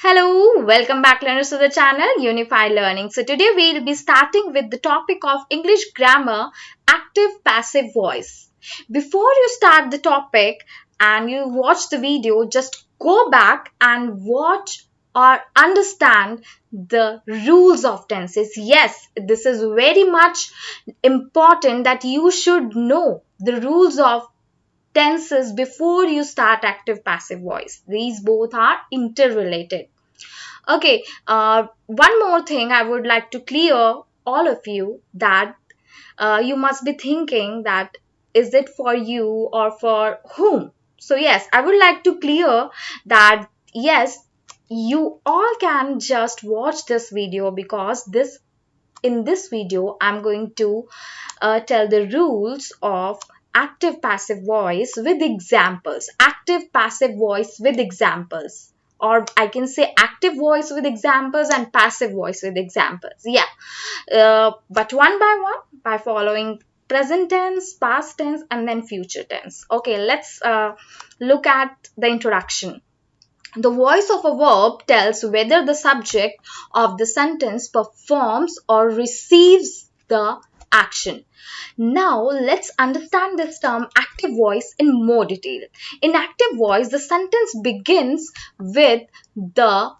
Hello, welcome back learners to the channel Unified Learning. So today we'll be starting with the topic of English grammar, active passive voice. Before you start the topic and you watch the video, just go back and watch or understand the rules of tenses. Yes, this is very much important that you should know the rules of tenses before you start active passive voice. These both are interrelated. Okay, one more thing I would like to clear all of you that you must be thinking that is it for you or for whom? So yes, I would like to clear that yes, you all can just watch this video because this in this video I'm going to tell the rules of active passive voice with examples. Active passive voice with examples, or I can say active voice with examples and passive voice with examples. Yeah, but one by one by following present tense, past tense, and then future tense. Okay, let's look at the introduction. The voice of a verb tells whether the subject of the sentence performs or receives the action. Now, let's understand this term active voice in more detail. In active voice, the sentence begins with the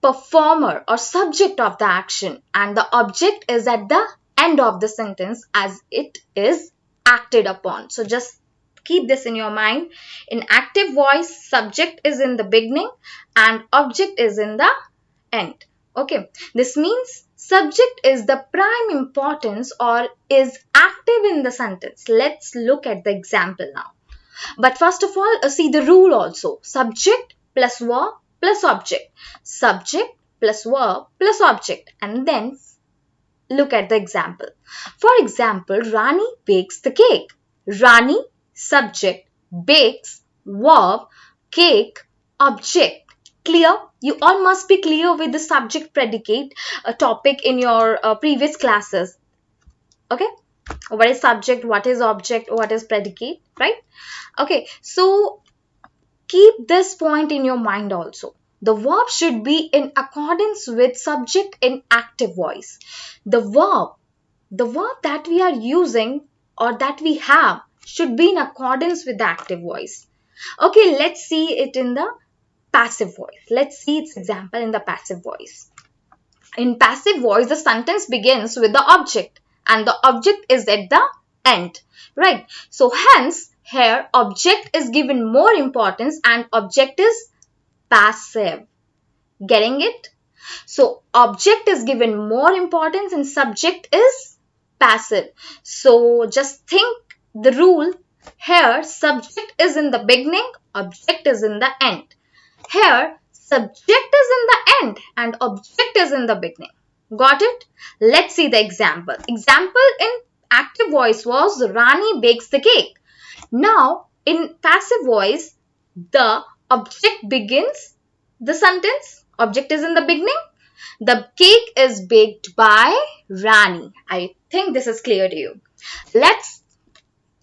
performer or subject of the action, and the object is at the end of the sentence as it is acted upon. So, just keep this in your mind. In active voice, subject is in the beginning and object is in the end. Okay, this means subject is the prime importance or is active in the sentence. Let's look at the example now. But first of all, see the rule also. Subject plus verb plus object. Subject plus verb plus object. And then look at the example. For example, Rani bakes the cake. Rani, subject, bakes, verb, cake, object. Clear? You all must be clear with the subject predicate topic in your previous classes. Okay? What is subject, what is object, what is predicate, right? Okay, so keep this point in your mind also. The verb should be in accordance with subject in active voice. The verb that we are using or that we have should be in accordance with the active voice. Okay, let's see it in the passive voice. Let's see its example in the passive voice. In passive voice, the sentence begins with the object and the object is at the end, right? So hence, here object is given more importance and object is passive. Getting it? So object is given more importance and subject is passive. So just think the rule here, subject is in the beginning, object is in the end. Here, subject is in the end and object is in the beginning. Got it? Let's see the example. Example in active voice was Rani bakes the cake. Now, in passive voice, the object begins the sentence. Object is in the beginning. The cake is baked by Rani. I think this is clear to you. Let's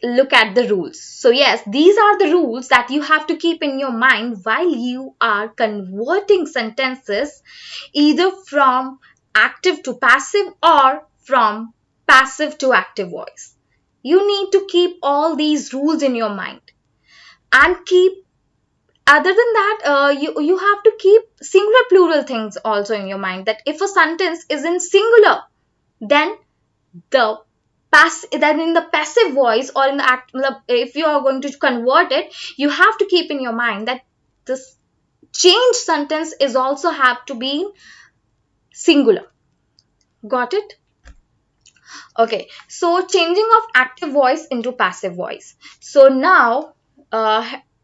look at the rules. So yes, these are the rules that you have to keep in your mind while you are converting sentences either from active to passive or from passive to active voice. You need to keep all these rules in your mind and keep other than that you have to keep singular plural things also in your mind, that if a sentence is in singular, then the then in the passive voice or in the if you are going to convert it, you have to keep in your mind that this change sentence is also have to be singular. Got it? Okay, so changing of active voice into passive voice. So now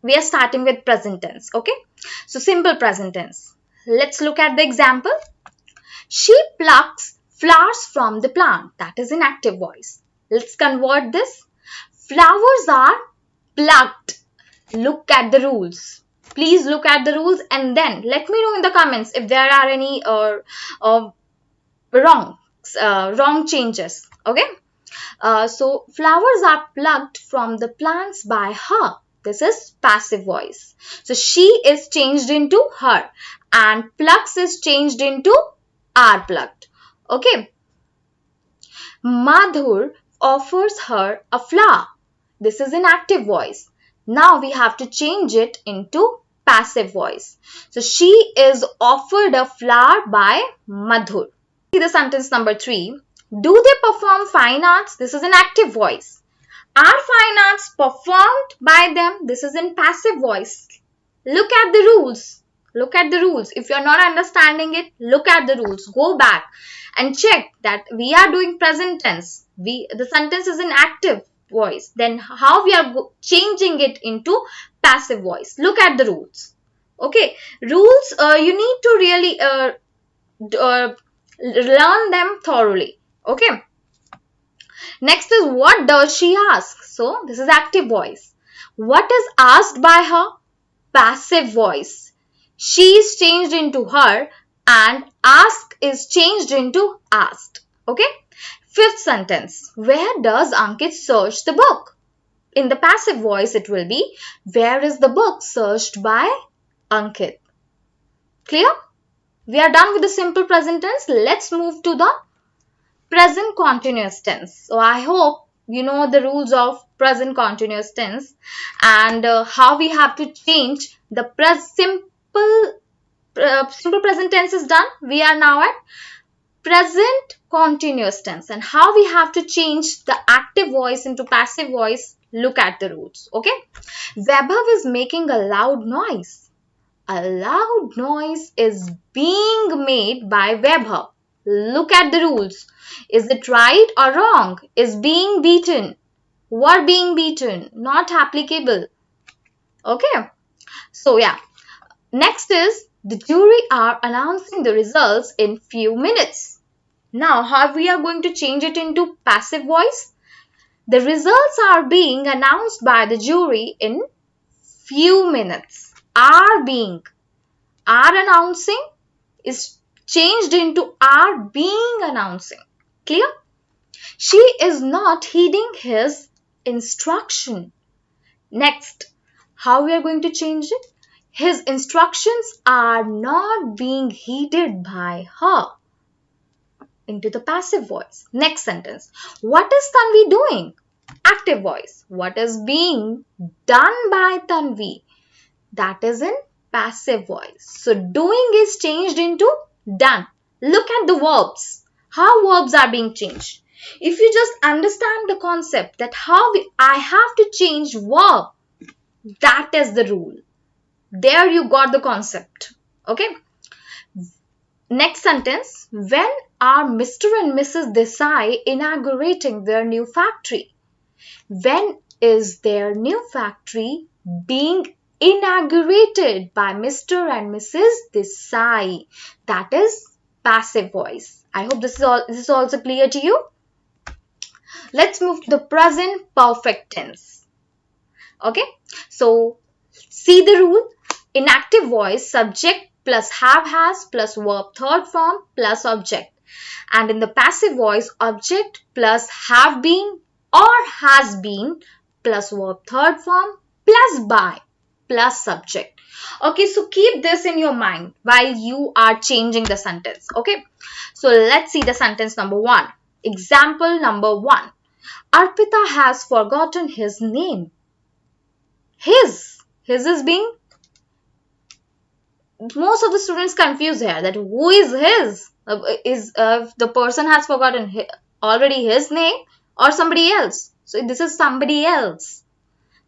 we are starting with present tense. Okay, so simple present tense. Let's look at the example. She plucks flowers from the plant. That is in active voice. Let's convert this. Flowers are plucked. Look at the rules. Please look at the rules and then let me know in the comments if there are any wrong changes. Okay. So flowers are plucked from the plants by her. This is passive voice. So she is changed into her and plucks is changed into are plucked. Okay. Madhur offers her a flower. This is an active voice. Now we have to change it into passive voice. So she is offered a flower by Madhur. See the sentence number 3. Do they perform fine arts? This is an active voice. Are fine arts performed by them? This is in passive voice. Look at the rules. Look at the rules. If you're not understanding it, look at the rules. Go back and check that we are doing present tense. The sentence is in active voice. Then how we are changing it into passive voice. Look at the rules. Okay. Rules, you need to really learn them thoroughly. Okay. Next is what does she ask? So this is active voice. What is asked by her? Passive voice. She is changed into her and ask is changed into asked. Okay. Fifth sentence. Where does Ankit search the book? In the passive voice it will be where is the book searched by Ankit? Clear? We are done with the simple present tense. Let's move to the present continuous tense. So I hope you know the rules of present continuous tense and how we have to change the simple present tense is done. We are now at present continuous tense and how we have to change the active voice into passive voice. Look at the rules. Okay. Vaibhav is making a loud noise. A loud noise is being made by Vaibhav. Look at the rules. Is it right or wrong? Is being beaten? Were being beaten? Not applicable. Okay. So yeah. Next is the jury are announcing the results in few minutes. Now how we are going to change it into passive voice? The results are being announced by the jury in few minutes. Are announcing is changed into are being announcing. Clear? She is not heeding his instruction. Next, how we are going to change it? His instructions are not being heeded by her. Into the passive voice. Next sentence. What is Tanvi doing? Active voice. What is being done by Tanvi? That is in passive voice. So doing is changed into done. Look at the verbs. How verbs are being changed. If you just understand the concept that I have to change verb, that is the rule. There you got the concept. Okay. Next sentence. When are Mr. and Mrs. Desai inaugurating their new factory? When is their new factory being inaugurated by Mr. and Mrs. Desai? That is passive voice. I hope this is also clear to you. Let's move to the present perfect tense. Okay. So see the rule. In active voice, subject plus have has plus verb third form plus object. And in the passive voice, object plus have been or has been plus verb third form plus by plus subject. Okay, so keep this in your mind while you are changing the sentence. Okay, so let's see the sentence number 1. Example number 1. Arpita has forgotten his name. His is being, most of the students confuse here that who is his? Is the person has forgotten already his name or somebody else? So this is somebody else.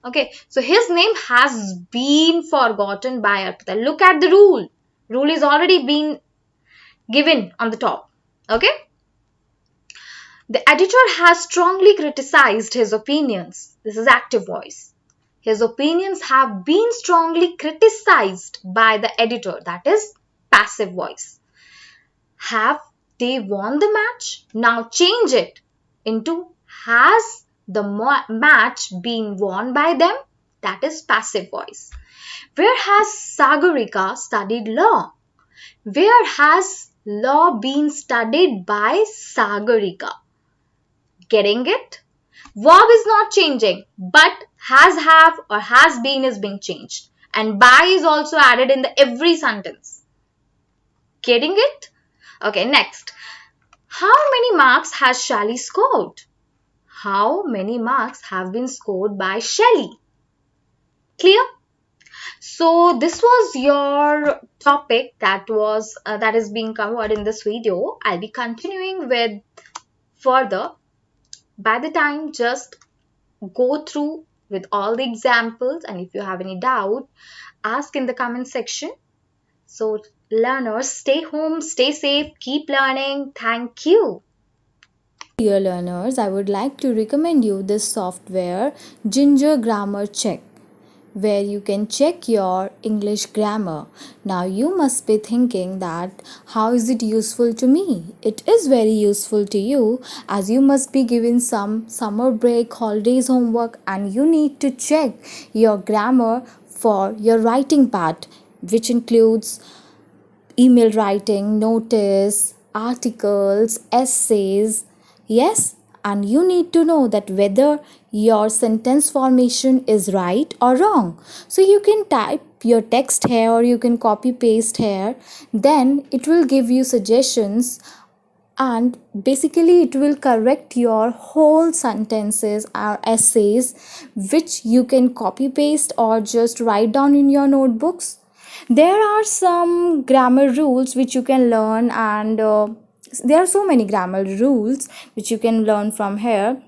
Okay, so his name has been forgotten by Arpita. Look at the rule. Rule is already been given on the top. Okay. The editor has strongly criticized his opinions. This is active voice. His opinions have been strongly criticized by the editor. That is passive voice. Have they won the match? Now change it into has the match been won by them? That is passive voice. Where has Sagarika studied law? Where has law been studied by Sagarika? Getting it? Verb is not changing, but Has, have, or has been is being changed. And by is also added in the every sentence. Getting it? Okay, next. How many marks has Shally scored? How many marks have been scored by Shelley? Clear? So this was your topic that is being covered in this video. I'll be continuing with further. By the time, just go through with all the examples, and if you have any doubt, ask in the comment section. So learners, stay home, stay safe, keep learning. Thank you. Dear learners, I would like to recommend you this software Ginger Grammar Check, where you can check your English grammar. Now you must be thinking that how is it useful to me? It is very useful to you, as you must be given some summer break, holidays homework, and you need to check your grammar for your writing part, which includes email writing, notice, articles, essays. Yes, and you need to know that whether your sentence formation is right or wrong. So you can type your text here or you can copy paste here, then it will give you suggestions, and basically it will correct your whole sentences or essays, which you can copy paste or just write down in your notebooks. There are some grammar rules which you can learn, and there are so many grammar rules which you can learn from here.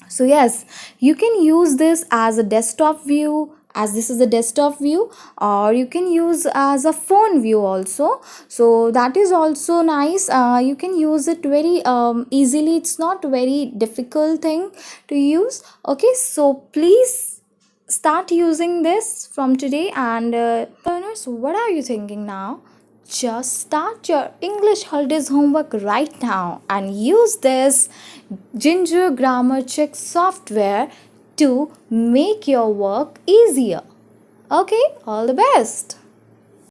So yes, you can use this as a desktop view, as this is a desktop view, or you can use as a phone view also. So that is also nice. You can use it very easily. It's not very difficult thing to use. Okay, so please start using this from today. And learners, what are you thinking now? Just start your English holidays homework right now and use this Ginger Grammar Check software to make your work easier. Okay, all the best.